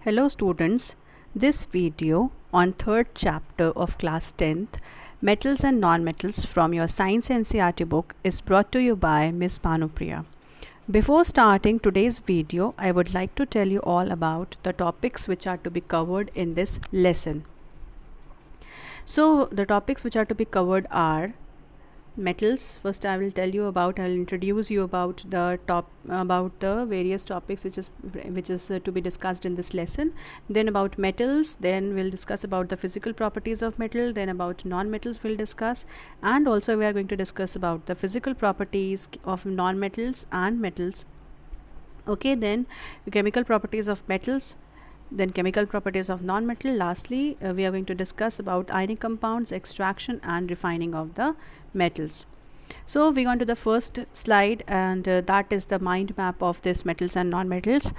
Hello students, this video on third chapter of class 10th Metals and Non-Metals from your Science NCERT book is brought to you by Ms. Bhanupriya. Before starting today's video, I would like to tell you all about the topics which are to be covered in this lesson. So the topics which are to be covered are metals. First I'll introduce you about the various topics which is to be discussed in this lesson. Then about metals, then we'll discuss about the physical properties of metal, then about non-metals we'll discuss, and also we are going to discuss about the physical properties of non-metals and metals. Okay, then the chemical properties of metals, then chemical properties of non-metal. Lastly, we are going to discuss about ionic compounds, extraction and refining of the metals. So we go on to the first slide, and that is the mind map of this metals and non-metals.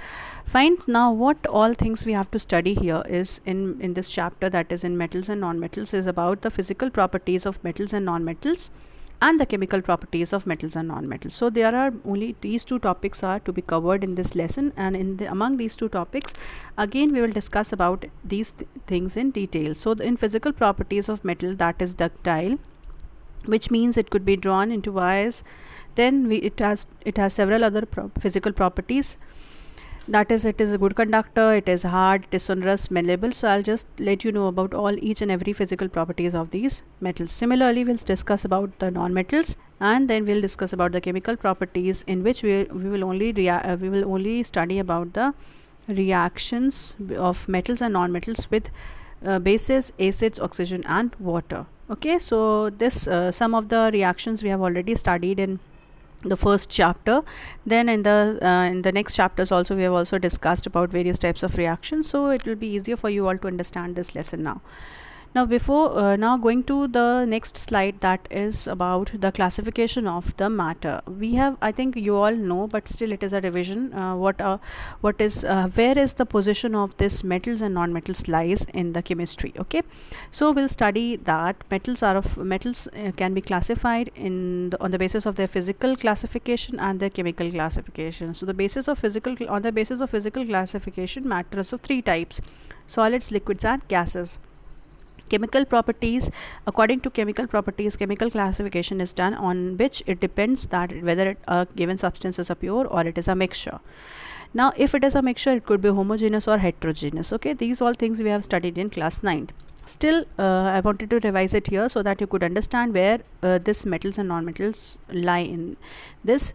Fine. Now what all things we have to study here is in this chapter, that is in metals and non-metals, is about the physical properties of metals and non-metals and the chemical properties of metals and non-metals. So there are only these two topics are to be covered in this lesson, and among these two topics again we will discuss about these things in detail. So in physical properties of metal, that is ductile, which means it could be drawn into wires. Then it has several other physical properties, that is, it is a good conductor, it is hard, it is sonorous, malleable. So I'll just let you know about each and every physical properties of these metals. Similarly, we'll discuss about the non-metals, and then we'll discuss about the chemical properties, in which we will only study about the reactions of metals and non-metals with bases, acids, oxygen and water. Okay, so this some of the reactions we have already studied in the first chapter. Then in the next chapters also we have also discussed about various types of reactions, so it will be easier for you all to understand this lesson now. Now going to the next slide, that is about the classification of the matter. We have, I think you all know, but still it is a revision, where is the position of this metals and non-metals lies in the chemistry. Okay, so we'll study that metals can be classified on the basis of their physical classification and their chemical classification. So on the basis of physical classification, matter is of three types: solids, liquids and gases. Chemical properties, according to chemical properties, chemical classification is done, on which it depends that whether a given substance is a pure or it is a mixture. Now if it is a mixture, it could be homogeneous or heterogeneous. Okay, these all things we have studied in class 9th. Still I wanted to revise it here so that you could understand where this metals and non-metals lie in this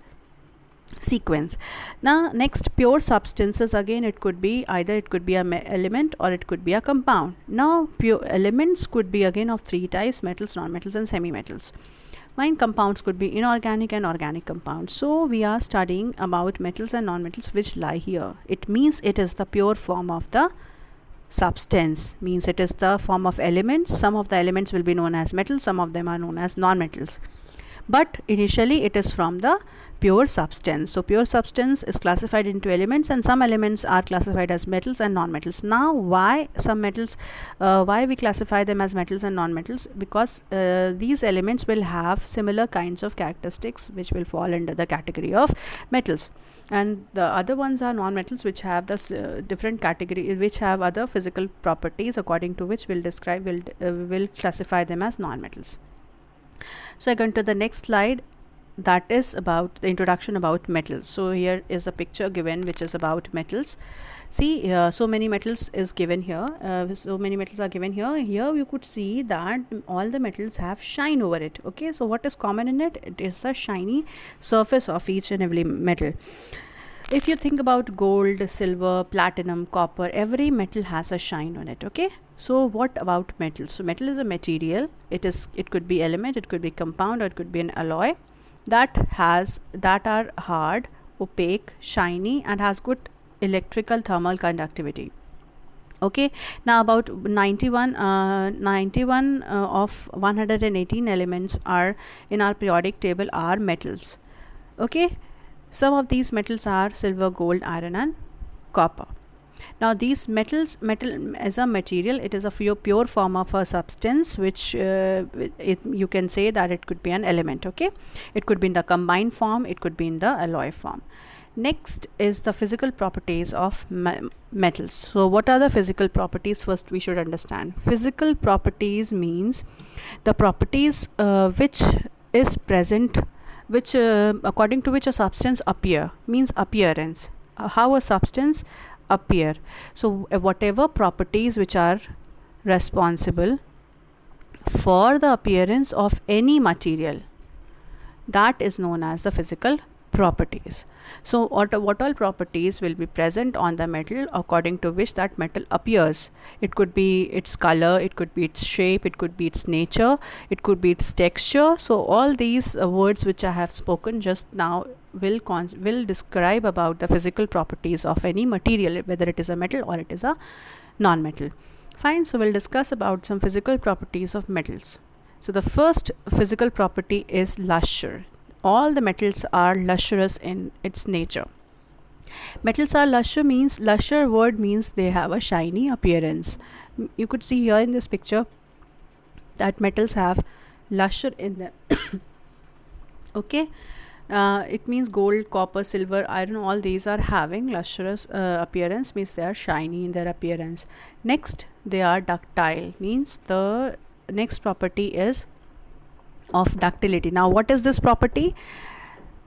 sequence. Now next, pure substances, again it could be a element or it could be a compound. Now pure elements could be again of three types: metals, non-metals and semi-metals. Fine. Compounds could be inorganic and organic compounds. So we are studying about metals and non-metals which lie here. It means it is the pure form of the substance, means it is the form of elements. Some of the elements will be known as metals, some of them are known as non-metals, but initially it is from the pure substance. So pure substance is classified into elements, and some elements are classified as metals and non-metals. Now why we classify them as metals and non-metals? Because these elements will have similar kinds of characteristics which will fall under the category of metals, and the other ones are non-metals, which have this different category, which have other physical properties, according to which we'll classify them as non-metals. So I go to the next slide, that is about the introduction about metals. So here is a picture given which is about metals. See, so many metals is given here. Here you could see that all the metals have shine over it. Okay, so what is common in it? It is a shiny surface of each and every metal. If you think about gold, silver, platinum, copper, every metal has a shine on it. Okay, so what about metal? So metal is a material. It could be element, it could be compound, or it could be an alloy that are hard, opaque, shiny and has good electrical thermal conductivity. Okay, now about 91 of 118 elements are in our periodic table are metals. Okay, some of these metals are silver, gold, iron and copper. Now these metal as a material, it is a pure form of a substance, which you can say that it could be an element. Okay, it could be in the combined form, it could be in the alloy form. Next is the physical properties of metals. So what are the physical properties? First we should understand. Physical properties means the properties which is present, which according to which a substance appear, means appearance, how a substance appear. So whatever properties which are responsible for the appearance of any material, that is known as the physical properties. So what all properties will be present on the metal according to which that metal appears? It could be its color, it could be its shape, it could be its nature, it could be its texture. So all these words which I have spoken just now will describe about the physical properties of any material, whether it is a metal or it is a non-metal. Fine, so we'll discuss about some physical properties of metals. So the first physical property is luster. All the metals are lustrous in its nature. Metals are luster means, luster word means they have a shiny appearance. You could see here in this picture that metals have luster in them. Okay, it means gold, copper, silver, iron, all these are having lustrous appearance, means they are shiny in their appearance. Next, they are ductile, means the next property is of ductility. Now what is this property?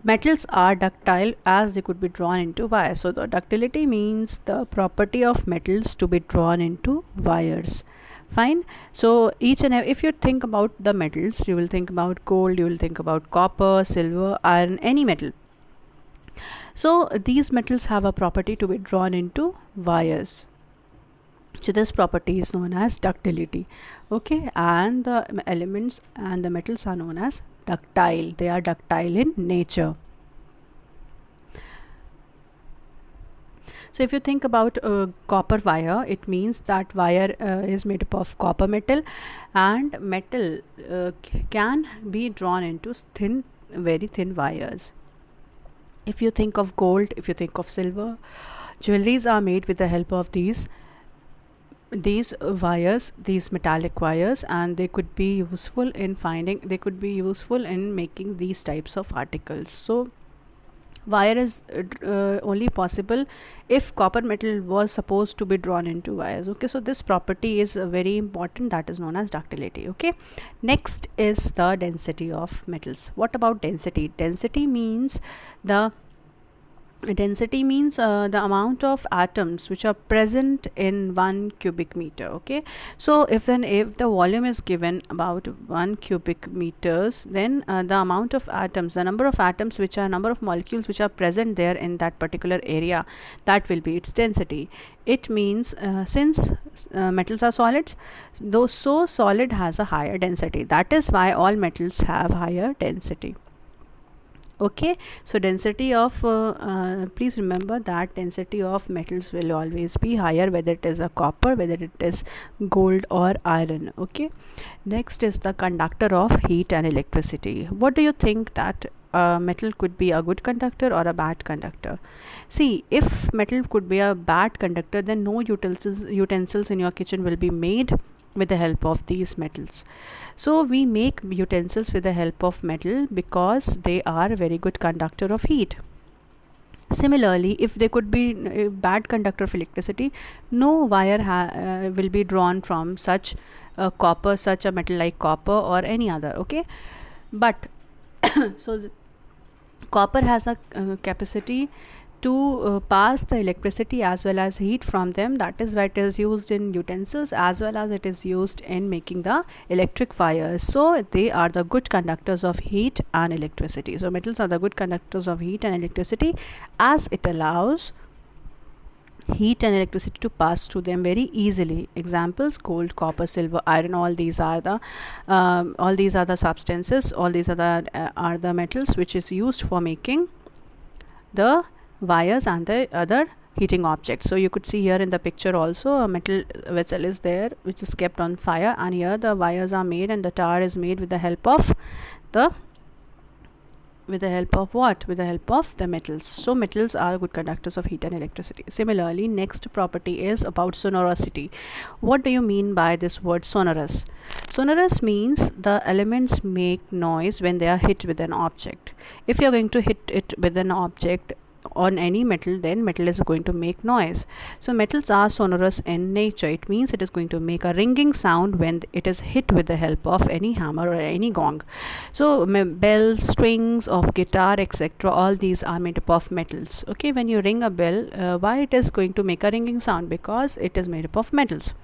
Metals are ductile as they could be drawn into wires. So the ductility means the property of metals to be drawn into wires. Fine. So each and every, if you think about the metals, you will think about gold, you will think about copper, silver, iron, any metal. So these metals have a property to be drawn into wires. So this property is known as ductility. Okay, and the elements and the metals are known as ductile. They are ductile in nature. So if you think about copper wire, it means that wire is made up of copper metal, and metal can be drawn into thin, very thin wires. If you think of gold, if you think of silver, jewelries are made with the help of these wires, these metallic wires, and they could be useful in making these types of articles. So wire is only possible if copper metal was supposed to be drawn into wires. Okay, so this property is very important, that is known as ductility. Okay, next is the density of metals. What about density? Density means the amount of atoms which are present in 1 cubic meter. Okay, so if the volume is given about 1 cubic meters, then the amount of atoms, the number of atoms which are number of molecules which are present there in that particular area, that will be its density. It means since metals are solids, though so solid has a higher density. That is why all metals have higher density. Okay, so density of please remember that density of metals will always be higher, whether it is a copper, whether it is gold or iron. Okay, next is the conductor of heat and electricity. What do you think that metal could be a good conductor or a bad conductor? See, if metal could be a bad conductor, then no utensils in your kitchen will be made with the help of these metals. So we make utensils with the help of metal because they are a very good conductor of heat. Similarly, if they could be a bad conductor of electricity, no wire will be drawn from such copper, such a metal like copper or any other. Okay, but so copper has a capacity to pass the electricity as well as heat from them. That is why it is used in utensils as well as it is used in making the electric wires. So they are the good conductors of heat and electricity. So metals are the good conductors of heat and electricity, as it allows heat and electricity to pass through them very easily. Examples: gold, copper, silver, iron. All these are the substances. All these are the metals which is used for making the wires and the other heating objects. So you could see here in the picture also a metal vessel is there which is kept on fire, and here the wires are made and the tar is made with the help of what? With the help of the metals. So metals are good conductors of heat and electricity. Similarly, next property is about sonorosity. What do you mean by this word sonorous? Sonorous means the elements make noise when they are hit with an object. If you are going to hit it with an object on any metal, then metal is going to make noise. So metals are sonorous in nature. It means it is going to make a ringing sound when it is hit with the help of any hammer or any gong. So bells, strings of guitar, etc., all these are made up of metals. Okay, when you ring a bell, why it is going to make a ringing sound? Because it is made up of metals.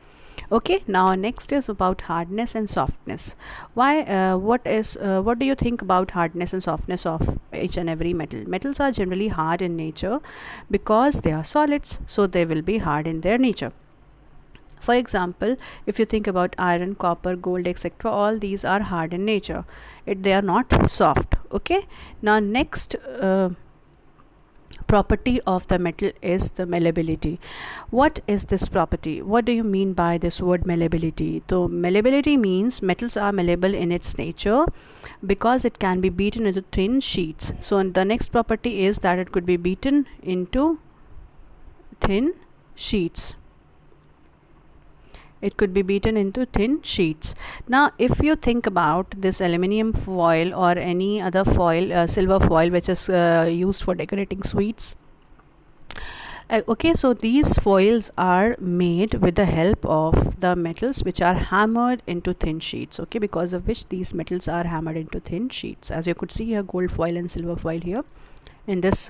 Okay, now next is about hardness and softness. Why what do you think about hardness and softness of each and every metal? Metals are generally hard in nature because they are solids, so they will be hard in their nature. For example, if you think about iron, copper, gold, etc., all these are hard in nature. They are not soft. Okay, now next property of the metal is the malleability. What is this property? What do you mean by this word malleability? So malleability means metals are malleable in its nature because it can be beaten into thin sheets. So the next property is that it could be beaten into thin sheets. It could be beaten into thin sheets. Now if you think about this aluminium foil or any other foil, silver foil, which is used for decorating sweets, okay, so these foils are made with the help of the metals which are hammered into thin sheets. Okay, because of which these metals are hammered into thin sheets, as you could see here, gold foil and silver foil here in this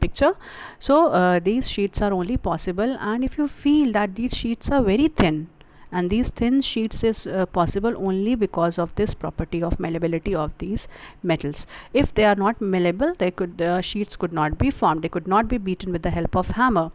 picture. So these sheets are only possible, and if you feel that these sheets are very thin, and these thin sheets is possible only because of this property of malleability of these metals. If they are not malleable, they could sheets could not be formed. They could not be beaten with the help of hammer.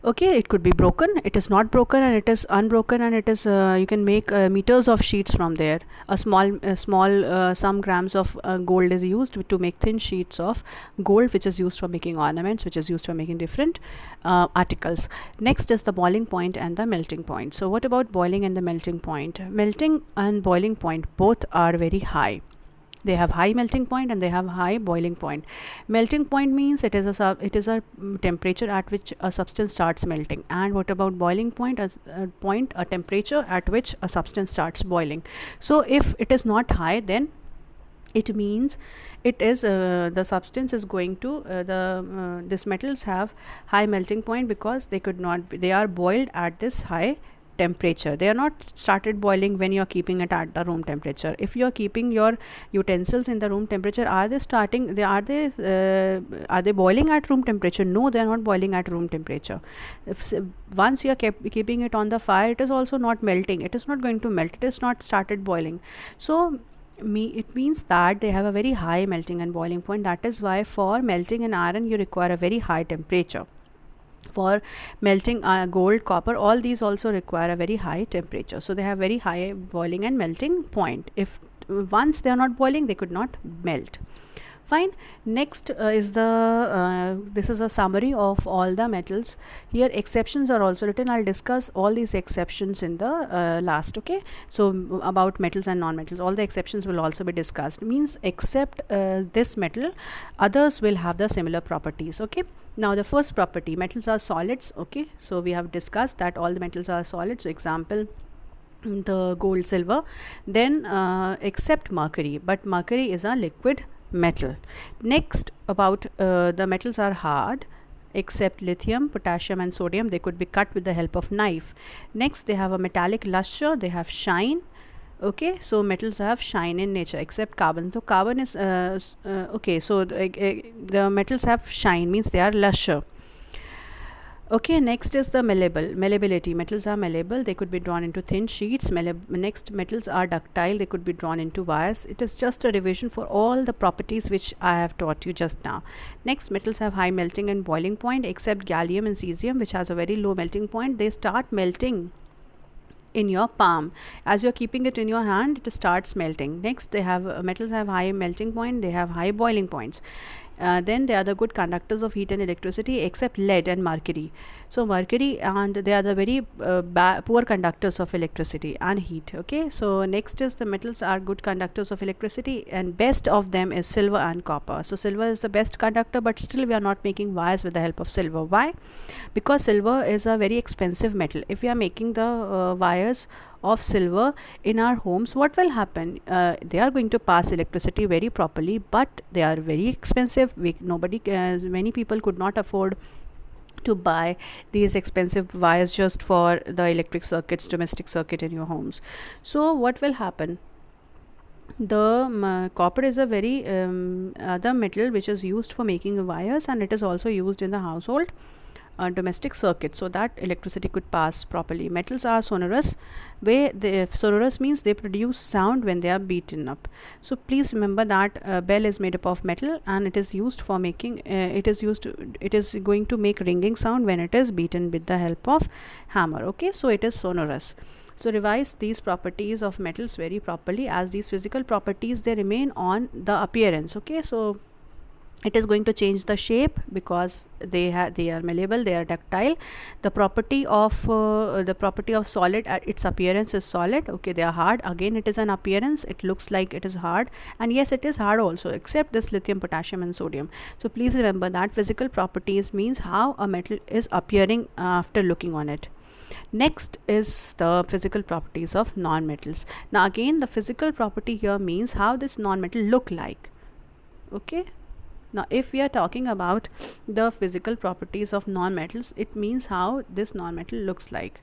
Okay, it could be broken. It is not broken, and it is unbroken, and it is you can make meters of sheets from there. A small some grams of gold is used to make thin sheets of gold, which is used for making ornaments, which is used for making different articles. Next is the boiling point and the melting point. So what about boiling and the melting point? Melting and boiling point both are very high. They have high melting point and they have high boiling point. Melting point means it is a temperature at which a substance starts melting. And what about boiling point? As a temperature at which a substance starts boiling. So if it is not high, then it means it is the substance is going to these metals have high melting point because they are boiled at this high temperature. They are not started boiling when you are keeping it at the room temperature. If you are keeping your utensils in the room temperature, are they boiling at room temperature? No, they are not boiling at room temperature. Once you are keeping it on the fire, it is also not melting. It is not going to melt. It is not started boiling. So it means that they have a very high melting and boiling point. That is why for melting an iron you require a very high temperature. For melting gold, copper, all these also require a very high temperature. So they have very high boiling and melting point. If once they are not boiling, they could not melt. Fine. Next is this is a summary of all the metals. Here exceptions are also written. I'll discuss all these exceptions in the last. Okay, so about metals and non-metals, all the exceptions will also be discussed. Means except this metal, others will have the similar properties. Okay, now the first property, metals are solids. Okay, so we have discussed that all the metals are solids. So example, the gold, silver. Then except mercury, but mercury is a liquid metal. Next, about the metals are hard except lithium, potassium and sodium. They could be cut with the help of knife. Next, they have a metallic luster. They have shine. Okay, so metals have shine in nature except carbon. So carbon is okay, so the metals have shine, means they are luster. Okay, next is the malleability. Metals are malleable. They could be drawn into thin sheets. Next, metals are ductile. They could be drawn into wires. It is just a revision for all the properties which I have taught you just now. Next, metals have high melting and boiling point except gallium and cesium, which has a very low melting point. They start melting in your palm. As you're keeping it in your hand, it starts melting. Next, they have metals have high melting point. They have high boiling points. Then they are the good conductors of heat and electricity except lead and mercury. So mercury, and they are the very poor conductors of electricity and heat. Okay, so next is the metals are good conductors of electricity, and best of them is silver and copper. So silver is the best conductor, but still we are not making wires with the help of silver. Why? Because silver is a very expensive metal. If we are making the wires of silver in our homes, what will happen? They are going to pass electricity very properly, but they are very expensive. Many people could not afford to buy these expensive wires just for the electric circuits, domestic circuit in your homes. So what will happen? The copper is a very other metal which is used for making wires, and it is also used in the household domestic circuit, so that electricity could pass properly. Metals are sonorous, where sonorous means they produce sound when they are beaten up. So please remember that bell is made up of metal, and it is used for making it is going to make ringing sound when it is beaten with the help of hammer. Okay, so it is sonorous. So revise these properties of metals very properly, as these physical properties, they remain on the appearance. Okay, so it is going to change the shape because they are malleable, they are ductile. The property of solid, its appearance is solid. Okay, they are hard. Again, it is an appearance, it looks like it is hard, and yes, it is hard also, except this lithium, potassium and sodium. So please remember that physical properties means how a metal is appearing after looking on it. Next is the physical properties of non-metals. Now again, the physical property here means how this non-metal look like. Okay, now if we are talking about the physical properties of non-metals, it means how this non-metal looks like.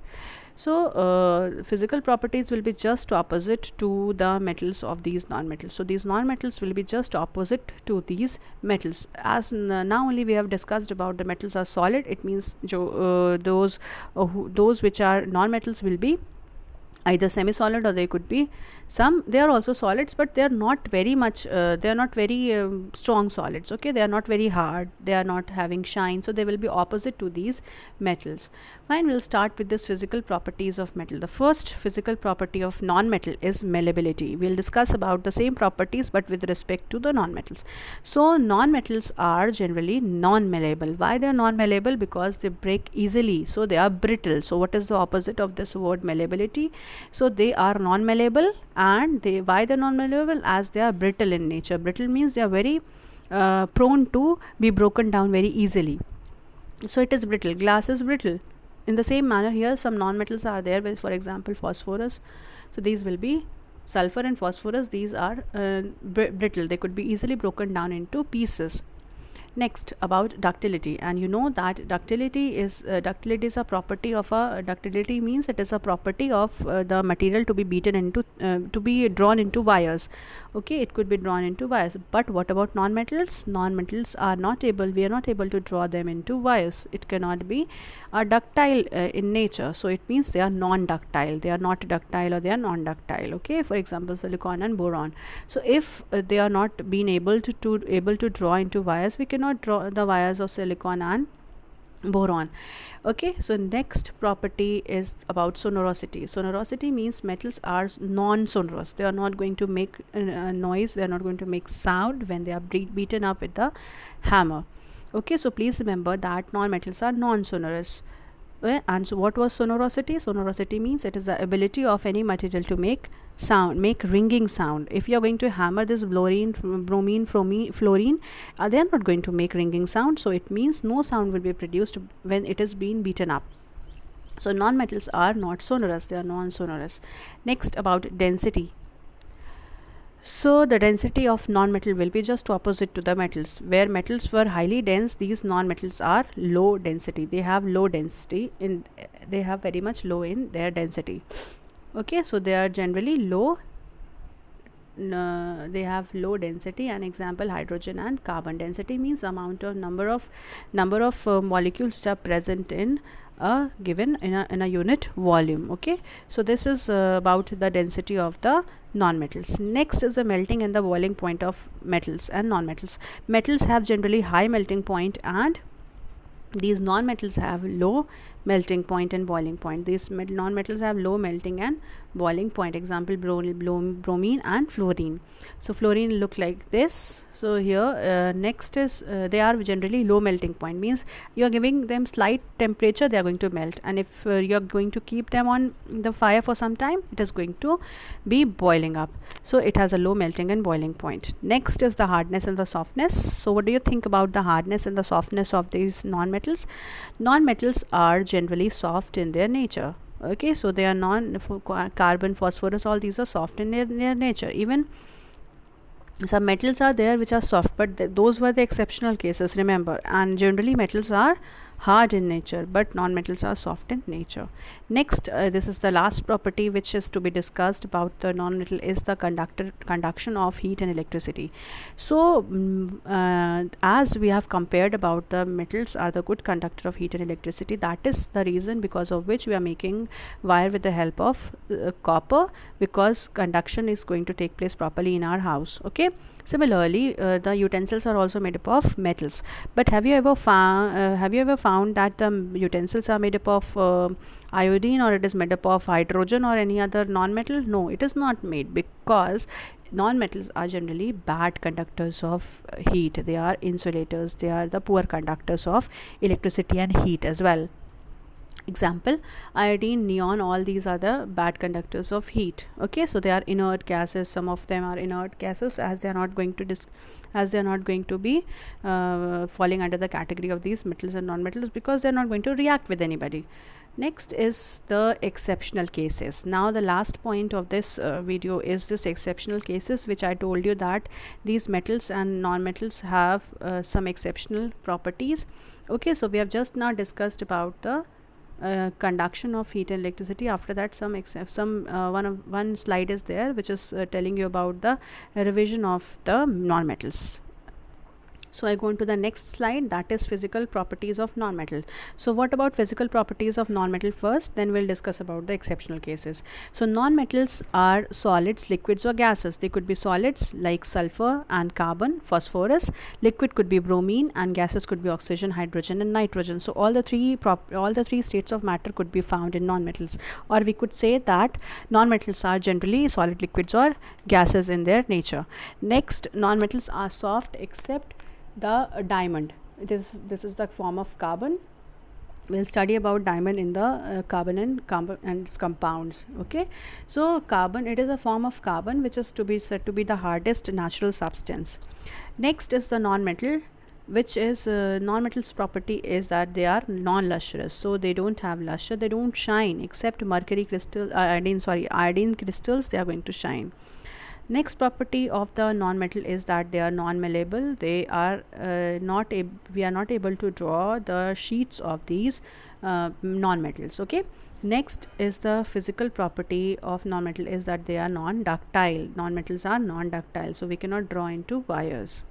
So physical properties will be just opposite to the metals of these non-metals. So these non-metals will be just opposite to these metals. As now only we have discussed about the metals are solid, it means those which are non-metals will be either semi-solid, or they could be they are also solids, but they are not very much they are not very strong solids. Okay, they are not very hard, they are not having shine, so they will be opposite to these metals. Fine, we'll start with this physical properties of metal. The first physical property of non-metal is malleability. We'll discuss about the same properties but with respect to the non-metals. So non-metals are generally non-malleable. Why they are non-malleable? Because they break easily, so they are brittle. So what is the opposite of this word malleability? So they are non-malleable, and why they're non-malleable? As they are brittle in nature. Brittle means they are very prone to be broken down very easily. So it is brittle. Glass is brittle. In the same manner, here some non-metals are there, with, for example, phosphorus. So these will be sulfur and phosphorus. These are brittle. They could be easily broken down into pieces. Next, about ductility, and you know that ductility is a property of ductility means it is a property of the material to be beaten into to be drawn into wires. Okay, it could be drawn into wires. But what about non-metals? Non-metals are not able, we are not able to draw them into wires. It cannot be ductile in nature, so it means they are non-ductile. They are not ductile, or they are non-ductile. Okay, for example, silicon and boron. So if they are not being able to draw into wires, we cannot draw the wires of silicon and boron. Okay, so next property is about sonorosity. Sonorosity means metals are non-sonorous. They are not going to make noise, they are not going to make sound when they are beaten up with the hammer. Okay, so please remember that non-metals are non-sonorous. And so what was sonorosity? Sonorosity means it is the ability of any material to make sound, make ringing sound. If you are going to hammer this bromine, fluorine, they are not going to make ringing sound, so it means no sound will be produced when it is being beaten up. So non-metals are not sonorous, they are non-sonorous. Next, about density. So the density of non-metal will be just opposite to the metals. Where metals were highly dense, these non-metals are low density. They have low density they have very much low in their density. Okay, so they are generally low. They have low density. An example, hydrogen and carbon. Density means amount of number of molecules which are present in a given in a unit volume. Okay, so this is about the density of the non-metals. Next is the melting and the boiling point of metals and non-metals. Metals have generally high melting point, and these non-metals have low melting point and boiling point. These non-metals have low melting and boiling point. Example, bromine and fluorine. So fluorine look like this. So here next is they are generally low melting point, means you are giving them slight temperature, they are going to melt, and if you are going to keep them on the fire for some time, it is going to be boiling up. So it has a low melting and boiling point. Next is the hardness and the softness. So what do you think about the hardness and the softness of these non-metals? Non-metals are generally soft in their nature. Okay, so they are carbon, phosphorus, all these are soft in their nature. Even some metals are there which are soft, but those were the exceptional cases, remember, and generally metals are hard in nature, but non-metals are soft in nature. Next, this is the last property which is to be discussed about the non-metal, is the conduction of heat and electricity. So as we have compared about the metals are the good conductor of heat and electricity, that is the reason because of which we are making wire with the help of copper, because conduction is going to take place properly in our house. Okay, similarly the utensils are also made up of metals, but have you ever found that the utensils are made up of iodine, or it is made up of hydrogen or any other non-metal? No, it is not made, because non-metals are generally bad conductors of heat. They are insulators, they are the poor conductors of electricity and heat as well. Example, iodine, neon, all these are the bad conductors of heat. Okay, so they are inert gases. Some of them are inert gases, as they are not going to be falling under the category of these metals and non-metals, because they are not going to react with anybody. Next is the exceptional cases. Now the last point of this video is this exceptional cases, which I told you that these metals and non-metals have some exceptional properties. Okay, so we have just now discussed about the conduction of heat and electricity. After that, one slide is there which is telling you about the revision of the non-metals. So I go into the next slide, that is physical properties of non-metal. So what about physical properties of non-metal first, then we'll discuss about the exceptional cases. So non-metals are solids, liquids or gases. They could be solids like sulfur and carbon, phosphorus. Liquid could be bromine, and gases could be oxygen, hydrogen and nitrogen. So all the three states of matter could be found in non-metals, or we could say that non-metals are generally solid, liquids or gases in their nature. Next, non-metals are soft except the diamond. This is the form of carbon. We'll study about diamond in the carbon and its compounds. Okay, so carbon, it is a form of carbon which is to be said to be the hardest natural substance. Next is the non-metal, which is non-metals property is that they are non-lustrous, so they don't have luster, they don't shine, except mercury crystal, iodine crystals, they are going to shine. Next property of the non-metal is that they are non-malleable. They are we are not able to draw the sheets of these non-metals. Okay, next is the physical property of non-metal is that they are non-ductile. Non-metals are non-ductile, so we cannot draw into wires.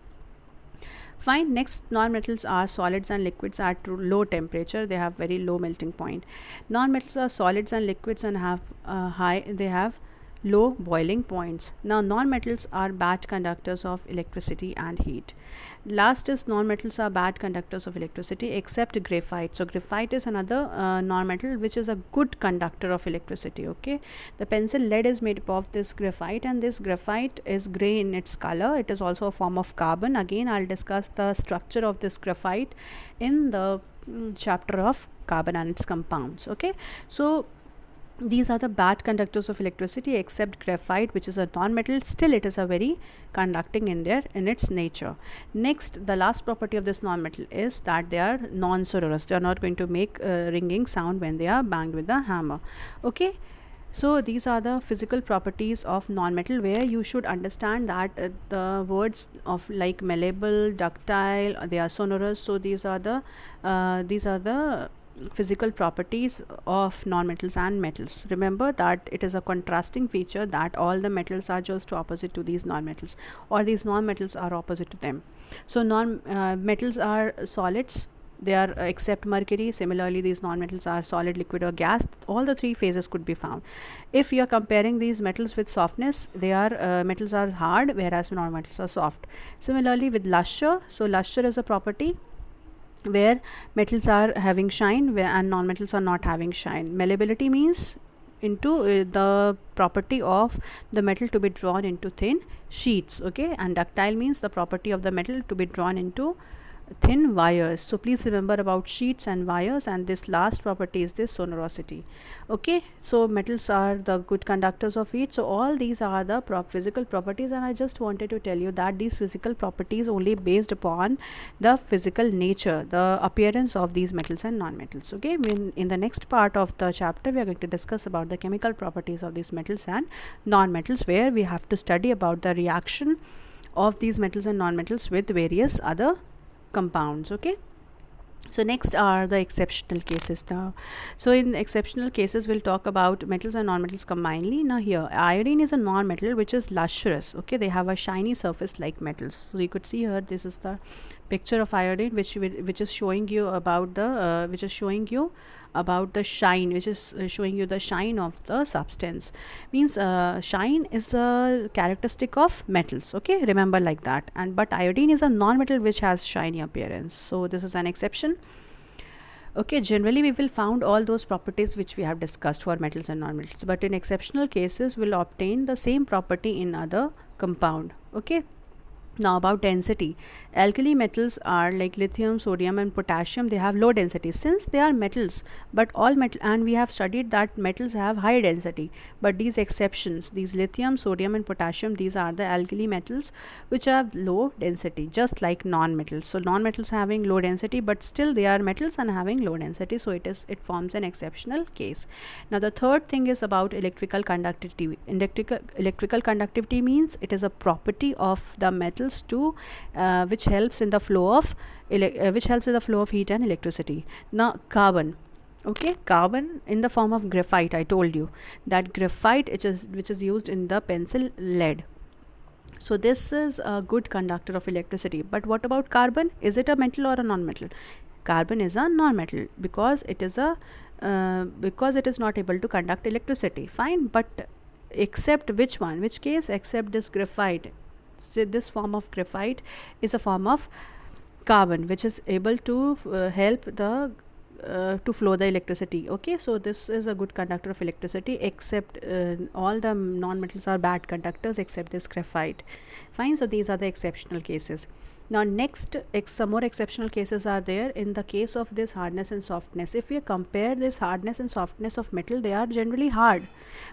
Fine. Next, non-metals are solids and liquids at low temperature. They have very low melting point. Non-metals are solids and liquids and have low boiling points. Now non-metals are bad conductors of electricity and heat. Last is non-metals are bad conductors of electricity except graphite. So graphite is another non-metal which is a good conductor of electricity. Okay, the pencil lead is made up of this graphite, and this graphite is grey in its color. It is also a form of carbon. Again, I'll discuss the structure of this graphite in the chapter of carbon and its compounds. Okay, so these are the bad conductors of electricity except graphite, which is a non-metal. Still it is a very conducting in its nature. Next, the last property of this non-metal is that they are non-sonorous. They are not going to make ringing sound when they are banged with the hammer. Okay, so these are the physical properties of non-metal, where you should understand that the words of like malleable, ductile, they are sonorous. So these are the physical properties of non-metals and metals. Remember that it is a contrasting feature that all the metals are just opposite to these non-metals, or these non-metals are opposite to them. So metals are solids, they are except mercury. Similarly, these non-metals are solid, liquid or gas. All the three phases could be found. If you are comparing these metals with softness, they are metals are hard, whereas non-metals are soft. Similarly with luster, so luster is a property where metals are having shine and non-metals are not having shine. Malleability means the property of the metal to be drawn into thin sheets. Okay, and ductile means the property of the metal to be drawn into thin wires. So please remember about sheets and wires, and this last property is this sonorosity. Okay, so metals are the good conductors of heat. So all these are the physical properties, and I just wanted to tell you that these physical properties only based upon the physical nature, the appearance of these metals and non-metals. Okay, in the next part of the chapter we are going to discuss about the chemical properties of these metals and non-metals, where we have to study about the reaction of these metals and non-metals with various other compounds. Okay, so next are the exceptional cases now. So in exceptional cases we'll talk about metals and non-metals combinedly. Now here iodine is a non-metal which is lustrous. Okay, they have a shiny surface like metals. So you could see here, this is the picture of iodine which is showing you about the about the shine, which is showing you the shine of the substance. Means shine is a characteristic of metals. Okay, remember like that. And but iodine is a non-metal which has shiny appearance, so this is an exception. Okay, generally we will found all those properties which we have discussed for metals and non-metals, but in exceptional cases we'll obtain the same property in other compound. Okay, now about density. Alkali metals are like lithium, sodium and potassium. They have low density since they are metals, but all metal, and we have studied that metals have high density, but these exceptions, these lithium, sodium and potassium, these are the alkali metals which have low density, just like non-metals. So non-metals having low density, but still they are metals and having low density, so it forms an exceptional case. Now the third thing is about electrical conductivity. Electrical conductivity means it is a property of the metals to which helps in the flow of heat and electricity. Now carbon. Okay, carbon in the form of graphite. I told you that graphite which is used in the pencil lead. So this is a good conductor of electricity. But what about carbon? Is it a metal or a non-metal? Carbon is a non-metal because it is not able to conduct electricity. Fine, but except which one? Which case? Except this graphite. So this form of graphite is a form of carbon which is able to help the to flow the electricity. Okay, so this is a good conductor of electricity, except all the non-metals are bad conductors except this graphite. Fine, so these are the exceptional cases. Now next, some more exceptional cases are there in the case of this hardness and softness. If we compare this hardness and softness of metal, they are generally hard.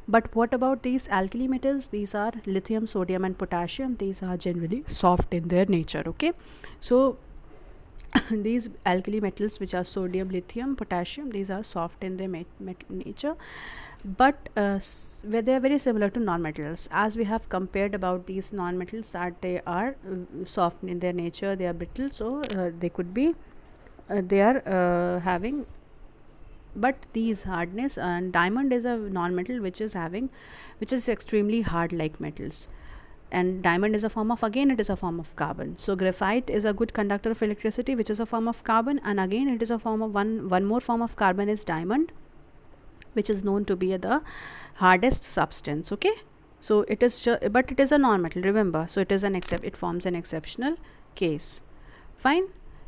But what about these alkali metals? These are lithium, sodium and potassium. These are generally soft in their nature. Okay, so these alkali metals which are sodium, lithium, potassium, these are soft in their nature, but where they are very similar to non-metals, as we have compared about these non-metals that they are soft in their nature, they are brittle, so they could be they are having, but these hardness, and diamond is a non-metal which is extremely hard like metals, and diamond is a form of, again it is a form of carbon. So graphite is a good conductor of electricity which is a form of carbon, and again it is a form of one more form of carbon is diamond, which is known to be the hardest substance. Okay, so it is but it is a non-metal, remember, so it is it forms an exceptional case. Fine,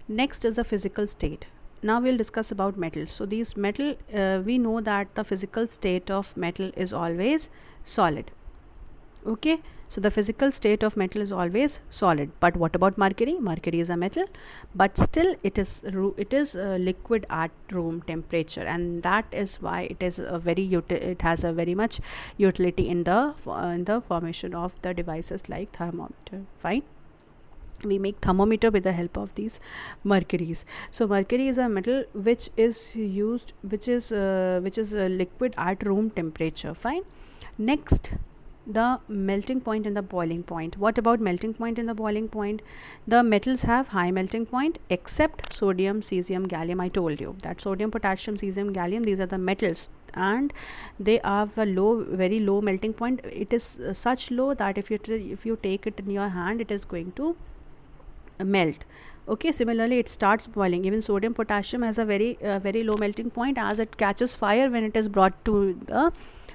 next is a physical state. Now we'll discuss about metals. So these metal, we know that the physical state of metal is always solid. Okay, so the physical state of metal is always solid. But what about mercury? Mercury is a metal, but still it is liquid at room temperature, and that is why it is a it has a very much utility in the formation of the devices like thermometer. Fine, we make thermometer with the help of these mercuries. So mercury is a metal which is liquid at room temperature. Fine, next, the melting point and the boiling point. What about melting point and the boiling point? The metals have high melting point except sodium, cesium, gallium. I told you that sodium, potassium, cesium, gallium, these are the metals, and they have a very low melting point. It is such low that if you take it in your hand, it is going to melt. Okay, similarly it starts boiling. Even sodium, potassium has a very low melting point, as it catches fire when it is brought to the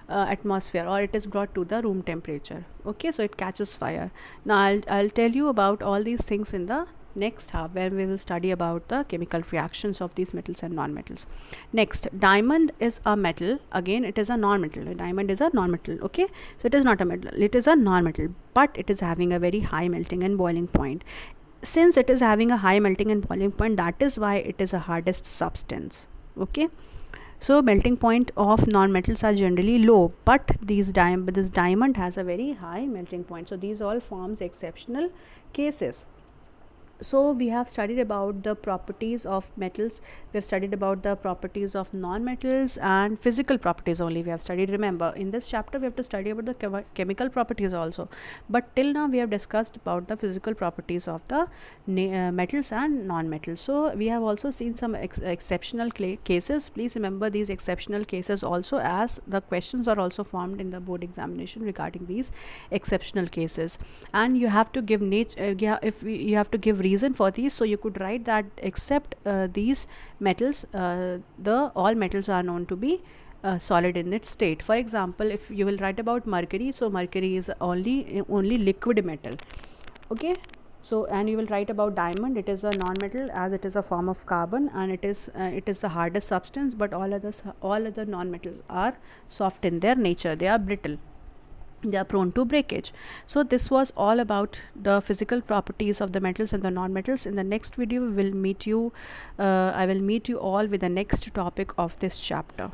atmosphere, or it is brought to the room temperature. Okay, so it catches fire. Now I'll tell you about all these things in the next half, where we will study about the chemical reactions of these metals and non-metals. Next, diamond is a metal. Again, it is a non-metal. Diamond is a non-metal. Okay, so it is not a metal, it is a non-metal, but it is having a very high melting and boiling point. Since it is having a high melting and boiling point, that is why it is a hardest substance. Okay, so melting point of non-metals are generally low, but this diamond has a very high melting point. So these all forms exceptional cases. So we have studied about the properties of metals, we have studied about the properties of non-metals, and physical properties only we have studied. Remember, in this chapter we have to study about the chemical properties also, but till now we have discussed about the physical properties of the metals and non-metals. So we have also seen some exceptional cases. Please remember these exceptional cases also, as the questions are also formed in the board examination regarding these exceptional cases, and you have to give you have to give reason for these. So you could write that except these metals, the all metals are known to be solid in its state. For example, if you will write about mercury, so mercury is only liquid metal. Okay, so and you will write about diamond, it is a non-metal as it is a form of carbon, and it is the hardest substance, but all other non-metals are soft in their nature, they are brittle, they are prone to breakage. So this was all about the physical properties of the metals and the non-metals. In the next video we will meet you I will meet you all with the next topic of this chapter.